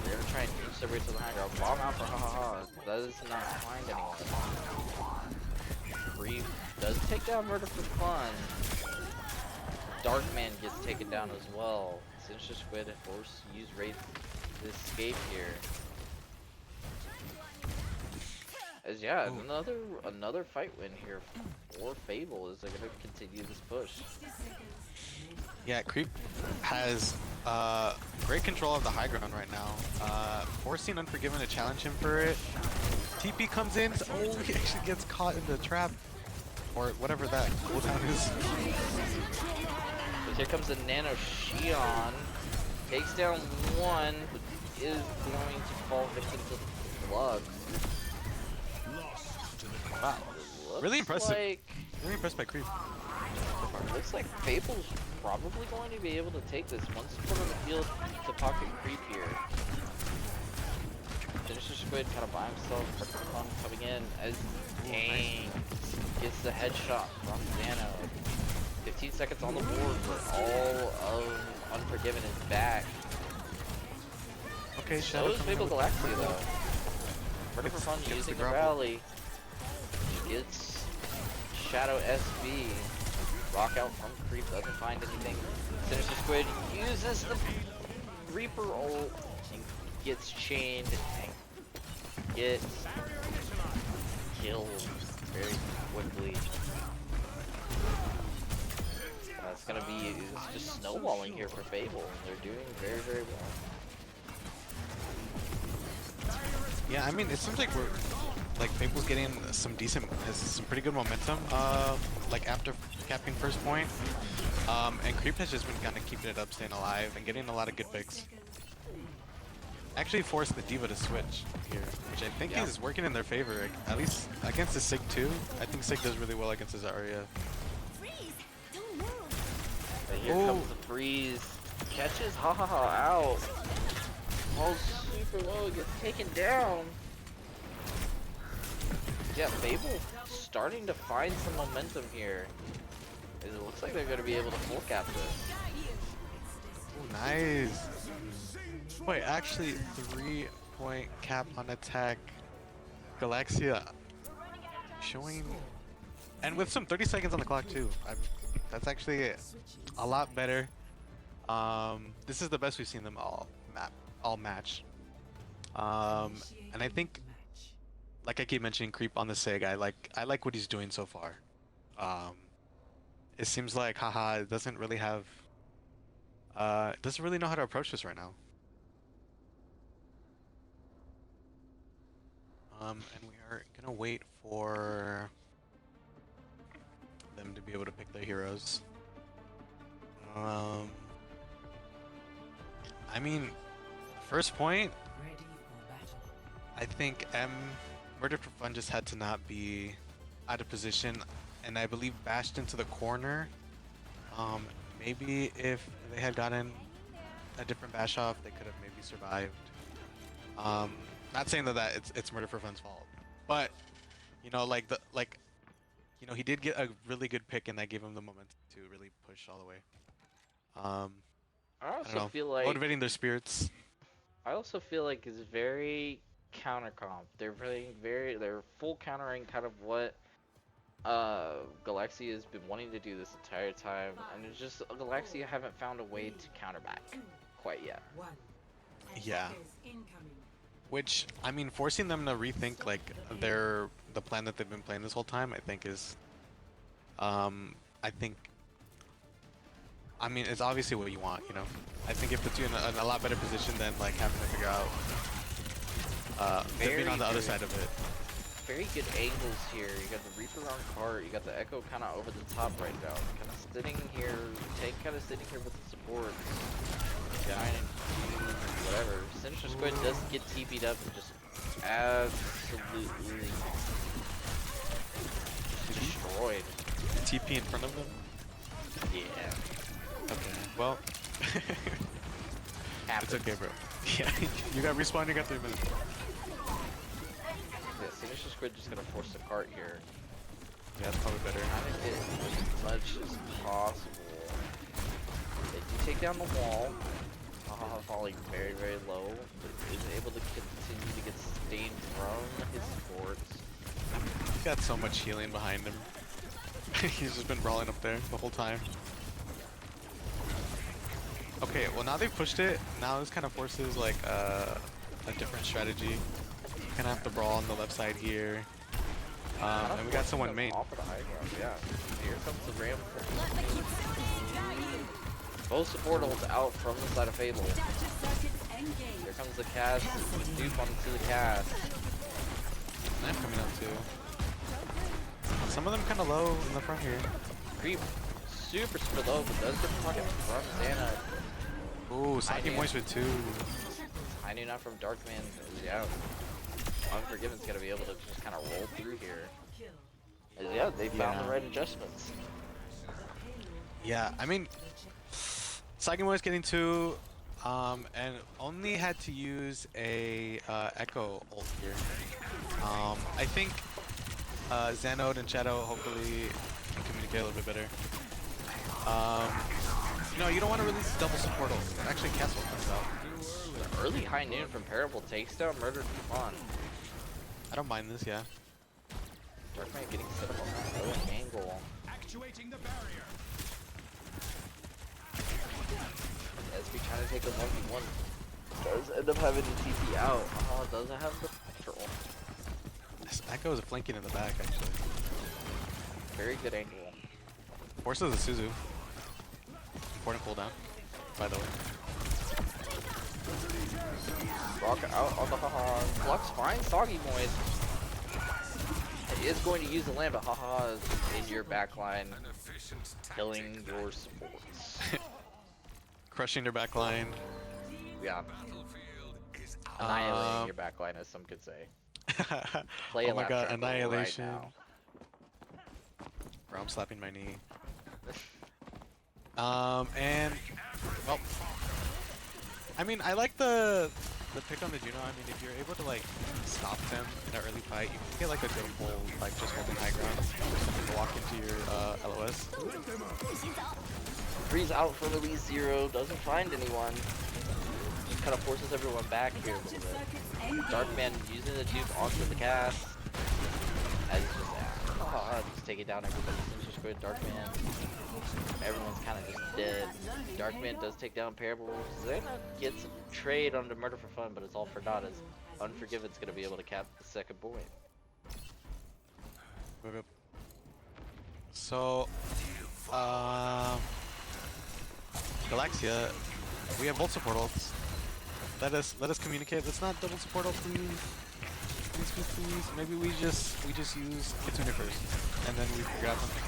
They're gonna try and push their way to the high ground. Bomb out for haha. Does not find anyone. Creep does take down Murder for Fun. Darkman gets taken down as well. Sinister Squid forced to use Wraith to escape here. As yeah, another fight win here for Fable as they're gonna continue this push. Yeah, Creep has great control of the high ground right now. Forcing Unforgiven to challenge him for it. TP comes in. Oh, he actually gets caught in the trap. Or whatever that cooldown is. But here comes the Nano Shion. Takes down one, but is going to fall victim to the plug. Wow. Really impressive. Like, really impressed by Creep. Looks like Fable's probably going to be able to take this. One support on the field to pocket Creep here. Sinister Squid kind of by himself. Perfect Fun coming in as Dang gets the headshot from Nano. 15 seconds on the board, but all of Unforgiven is back. Okay, so is Fable Galaxia though. Murder for Fun using the rally. Gets Shadow SB. Rock out from Creep, doesn't find anything. Sinister Squid uses the Reaper ult and gets chained and gets killed very quickly. It's gonna be just snowballing here for Fable. They're doing very, very well. Yeah, I mean, it seems like Fable's getting some pretty good momentum, like after capping first point. And Creep has just been kind of keeping it up, staying alive, and getting a lot of good picks. Actually forced the D.Va to switch here, which I think is working in their favor, at least against the Sig too. I think Sig does really well against his Zarya. And here comes the freeze. Catches out. Falls super low, gets taken down. Yeah, Fable starting to find some momentum here. It looks like they're going to be able to full cap this. Ooh, nice. Wait, actually, 3-point cap on attack. Galaxia showing, and with some 30 seconds on the clock too. That's actually a lot better. This is the best we've seen them all match. And I think, like I keep mentioning, Creep on the Sig. I like what he's doing so far. It seems like haha it doesn't really have doesn't really know how to approach this right now. And we are gonna wait for them to be able to pick their heroes. I mean, first point, I think Murder for Fun just had to not be out of position, and I believe bashed into the corner. Maybe if they had gotten a different bash off, they could have maybe survived. Not saying that it's Murder for Fun's fault, but you know, he did get a really good pick, and that gave him the momentum to really push all the way. I also feel like motivating their spirits. I also feel like it's very counter comp. They're playing they're full countering kind of what Galaxia has been wanting to do this entire time, and it's just Galaxia haven't found a way to counter back quite yet. Yeah. Which, I mean, forcing them to rethink like the plan that they've been playing this whole time, I think is, I think, I mean, it's obviously what you want, you know. I think it puts you in a lot better position than like having to figure out, being on the other side of it. Very good angles here. You got the Reaper on cart. You got the Echo kind of over the top right now. Kind of sitting here. Tank kind of sitting here with the support. Trying to do whatever. Sinister Squid does get TP'd up and just absolutely destroyed. TP in front of them? Yeah. Okay. Well, Happens. it's okay, bro. Yeah, you got respawn. You got 3 minutes. Yeah, Sinister Squid just gonna force the cart here. Yeah, that's probably better. Trying to get as much as possible. They do take down the wall. Haha falling very, very low, but is able to continue to get sustained from his supports. He's got so much healing behind him. He's just been brawling up there the whole time. Okay, well now they've pushed it. Now this kind of forces like a different strategy. You kind of have to brawl on the left side here. And we got someone main. Off of the high ground, yeah. Here comes the ram. Both support ults out from the side of Fable. Here comes the cast. Dupe onto the cast. Knife coming out too. Some of them kind of low in the front here. Creep super low, but does get the pocket from Xana. Ooh, Saki Moist with 2. I knew not from Darkman. Yeah. Unforgiven's gonna be able to just kind of roll through here. Yeah, they found the right adjustments. Yeah, I mean, Saki Moist getting 2, and only had to use a Echo ult here. I think Xanode and Shadow hopefully can communicate a little bit better. No, you don't want to release double support ult. Actually, Castle comes out. The early high noon from Parable takes down Murdered for fun. I don't mind this, yeah. Darkman getting set up on that low angle. Actuating the barrier. SB trying to take a 1v1. Does end up having the TP out. Doesn't have the control. This Echo is flanking in the back, actually. Very good angle. Forces a Suzu. Important cooldown, by the way. Rock out on the haha. Flux fine, Soggy Moist. It is going to use the land, but haha is in your backline, killing your supports. Crushing their backline. Yeah. Annihilating your backline, as some could say. Play oh my god, annihilation. Right Bro, I'm slapping my knee. And well, I mean, I like the pick on the Juno. I mean, if you're able to like stop them in an early fight, you can get like a good pull, like just holding high ground, just walk into your LOS. Freeze out for release 0, doesn't find anyone. Just kind of forces everyone back here a little bit. Darkman using the dupe onto the cast. As just taking down everybody. Just good Darkman. Everyone's kind of just dead. Darkman does take down Parable. Xana gets a trade onto Murder for Fun, but it's all for naught as Unforgiven's going to be able to cap the second point. So, Galaxia, we have both support ults. Let us communicate. Let's not double support ult, please. Please. Maybe we just use Kitsune first, and then we figure out something.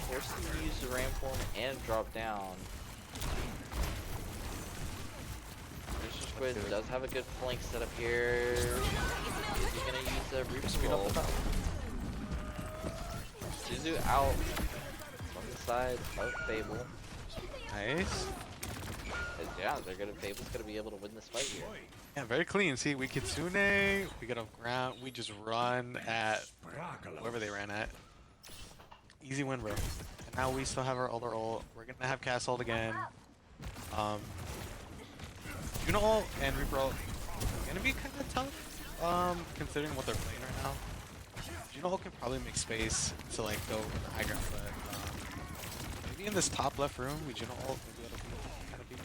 Forced to use the ram form and drop down. Mr. Squid does have a good flank setup here. Is he gonna use the Reaper? Suzu out on the side of Fable. Nice. Yeah, Fable's gonna be able to win this fight here. Yeah, very clean. See, we Kitsune, we get off ground, we just run at wherever they ran at. Easy win, bro. And now we still have our older ult. We're gonna have Cast ult again. Juno ult and Reaper ult gonna be kind of tough, considering what they're playing right now. Juno can probably make space to like go for the high ground, but maybe in this top left room, Juno ult maybe that'll be kind of be.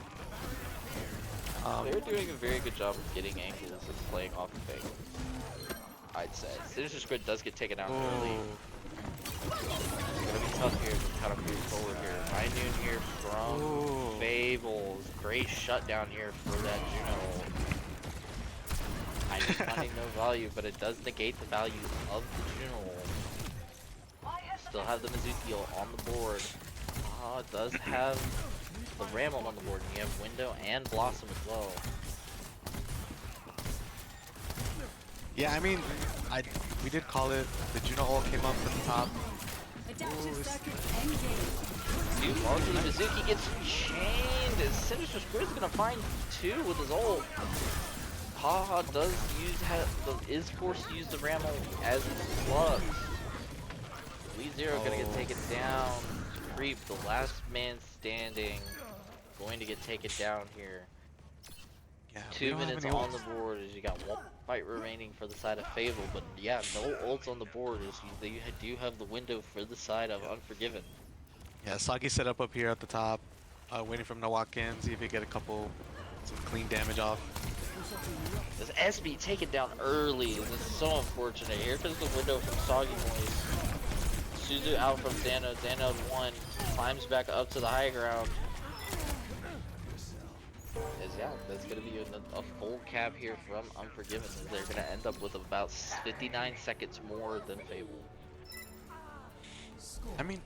They're doing a very good job of getting angles and playing off of Fable. I'd say. Sinister Squid does get taken out early. It's gonna be tough here to kind of move forward here. High noon here from Fables. Great shutdown here for that Juno. I'm finding no value, but it does negate the value of the Juno. Still have the Mizuki on the board. It does have the Ramel on the board, and you have Window and Blossom as well. Yeah, I mean, we did call it. The Juno ult came up from the top. Dude, Marky Mizuki gets chained, and Sinister Squid's gonna find two with his ult. Haha is forced to use the Ramel as plugs. Lee Zero gonna get taken down. Creep, the last man standing, going to get taken down here. Yeah, 2 minutes on the board as you got one fight remaining for the side of Fable, but yeah, no ults on the board as they do have the window for the side of Unforgiven. Yeah, Sagi set up here at the top, waiting for him to walk in, see if he get some clean damage off. This SB taken down early, and this is so unfortunate. Here comes the window from Soggy Boys. Suzu out from Dano. Dano 1 climbs back up to the high ground. Yeah, that's going to be a full cap here from Unforgiven. They're going to end up with about 59 seconds more than Fable. I mean,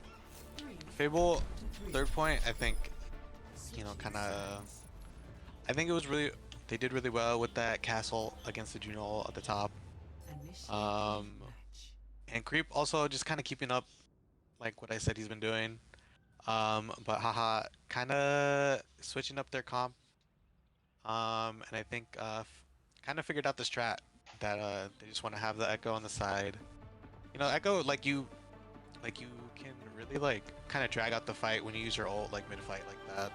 Fable, third point, I think, I think it was really, they did really well with that castle against the Juno at the top. And Creep also just kind of keeping up, like what I said he's been doing. But haha, kind of switching up their comp. And I think kind of figured out the strat that they just want to have the Echo on the side. You know, Echo you can really like kind of drag out the fight when you use your ult like mid fight like that.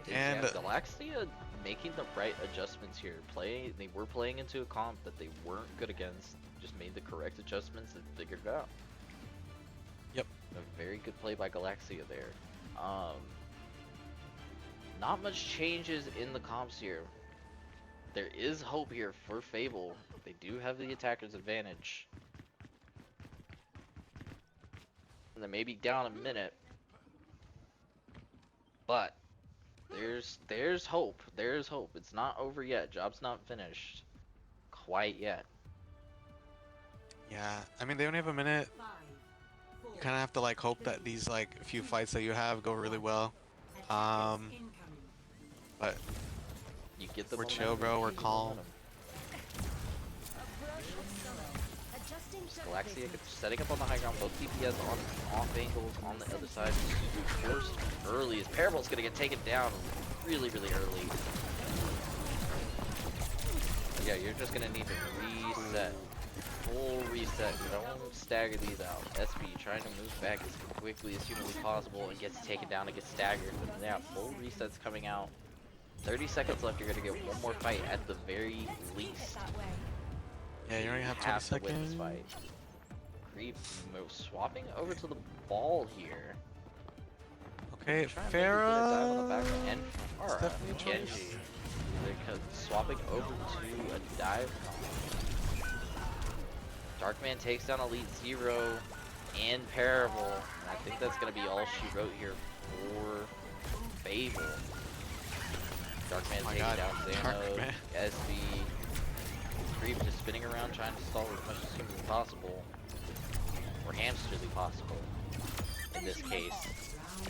And yeah, Galaxia making the right adjustments here. They were playing into a comp that they weren't good against. Just made the correct adjustments and figured it out. Yep. A very good play by Galaxia there. Not much changes in the comps here. There is hope here for Fable. They do have the attacker's advantage. And they may be down a minute. But there's hope. There's hope. It's not over yet. Job's not finished. Quite yet. yeah, I mean they only have a minute. You kind of have to like hope that these like few fights that you have go really well. But You get the we're chill, bro. We're calm. Galaxia setting up on the high ground, both DPS on off angles on the other side. Forced early as Parabol's gonna get taken down really early. But yeah, you're just gonna need to reset. Full reset. Don't stagger these out. SB trying to move back as quickly as humanly possible and gets taken down and gets staggered. But yeah, full resets coming out. 30 seconds left, you're gonna get one more fight at the very least. Yeah, you only have 20 To win this seconds. fight. Creep swapping over to the ball here. Okay, Trying to maybe get a dive on the Farah. back and Farah, definitely a choice. Genji. They're swapping over to a dive. Darkman takes down Elite Zero and Parable. And I think that's going to be all she wrote here for Fable. Darkman Oh my taking God, down Xano, Darkman. SB. Creep just spinning around trying to stall as much as humanly possible. Or hamsterly possible. In this case.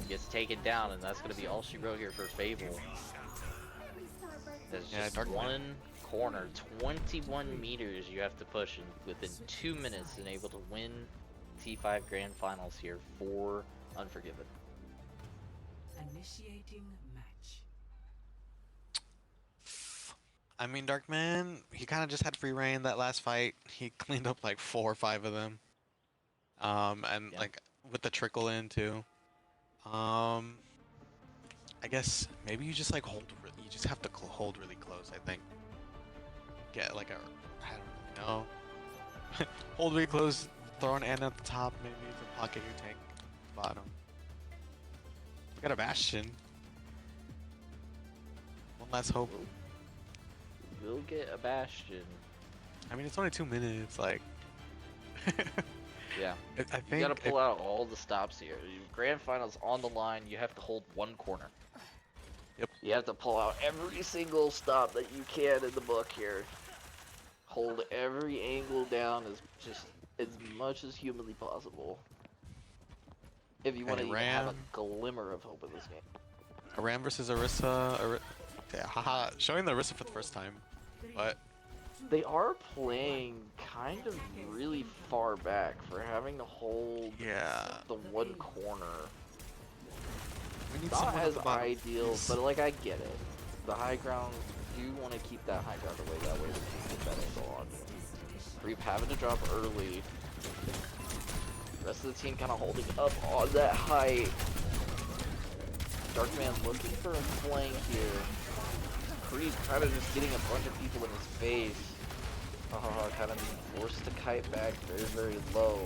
Gets taken down, and that's going to be all she wrote here for Fable. There's Yeah, just Darkman. one corner, 21 meters you have to push in within 2 minutes and able to win T5 Grand Finals here for Unforgiven. Initiating match. I mean, Darkman, he kind of just had free reign that last fight. He cleaned up like 4 or 5 of them. And Yeah. like with the trickle in too. I guess maybe you just like you just have to hold really close, I think. get like a, I don't know. Hold really close, throw an N at the top, maybe to pocket your tank at the bottom. We got a Bastion. One last hope. We'll get a Bastion. I mean, it's only 2 minutes, like. Yeah. I think You gotta pull out all the stops here. Grand finals on the line, you have to hold one corner. Yep. You have to pull out every single stop that you can in the book here. Hold every angle down as much as humanly possible. If you want to even have a glimmer of hope in this game. A Ram versus Orisa. Yeah, haha. Showing the Orisa for the first time. But they are playing kind of really far back for having to hold the one corner. Not as ideal, but like I get it. The high ground, you want to keep that high ground away, that way the team gets that angle on you. Reap having to drop early. The rest of the team kind of holding up on that height. Darkman looking for a flank here. Creed kind of just getting a bunch of people in his face. Kind of being forced to kite back very, very low.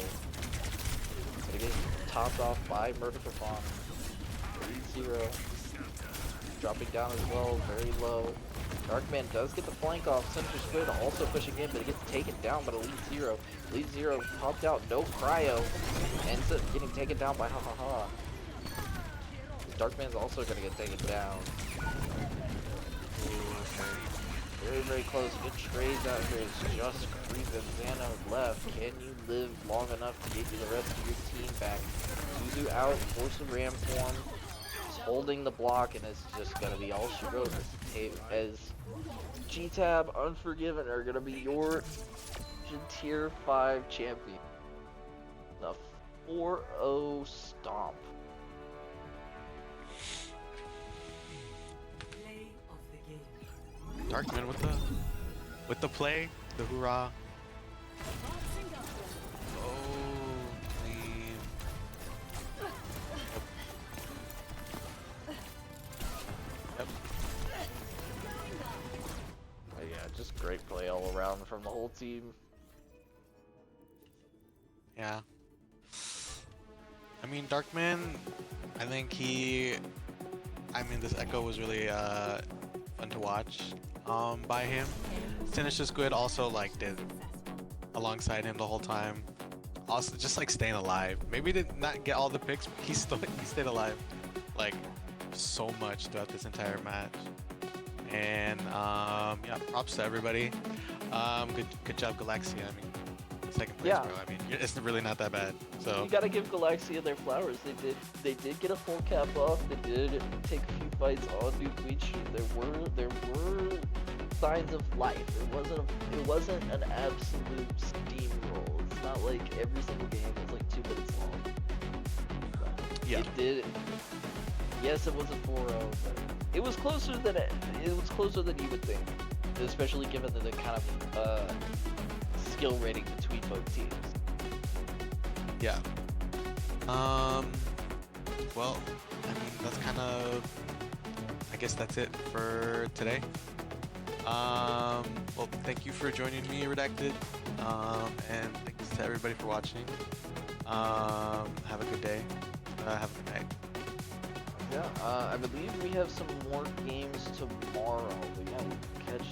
But it gets topped off by Murder for Fawn. 3-0. Dropping down as well, very low. Darkman does get the flank off. Sinister Squid also pushing in, but it gets taken down by Elite Zero. Elite Zero popped out, no cryo. Ends up getting taken down by Darkman's also gonna get taken down. Very, very close. Good trades out here. It's just Creep and Xano left. Can you live long enough to get you the rest of your team back? Suzu out, force a ram form. Holding the block, and it's just gonna be all she wrote as GTAB Unforgiven are gonna be your Tier 5 champion. The 4-0 stomp. Darkman with the play, the hoorah. Oh, clean. Yep. Yeah, just great play all around from the whole team. Yeah. I mean, Darkman, I think this Echo was really fun to watch by him. Sinister Squid also like did alongside him the whole time. Also just like staying alive. Maybe did not get all the picks, but he stayed alive like so much throughout this entire match. And yeah, props to everybody. Good job, Galaxia. I mean, second place, bro. I mean, it's really not that bad. So you gotta give Galaxia their flowers. They did get a full cap off. They did take a few fights on New Queen Street. There were signs of life. It wasn't an absolute steamroll. It's not like every single game was like 2 minutes long. Yeah. It did. Yes, it was a 4-0, but it was closer than you would think, especially given the kind of skill rating between both teams. Yeah. Well, I mean, that's kind of, I guess that's it for today. Well, thank you for joining me, Redacted. And thanks to everybody for watching. Have a good day. Have a good night. Yeah, I believe we have some more games tomorrow, but yeah, we'll catch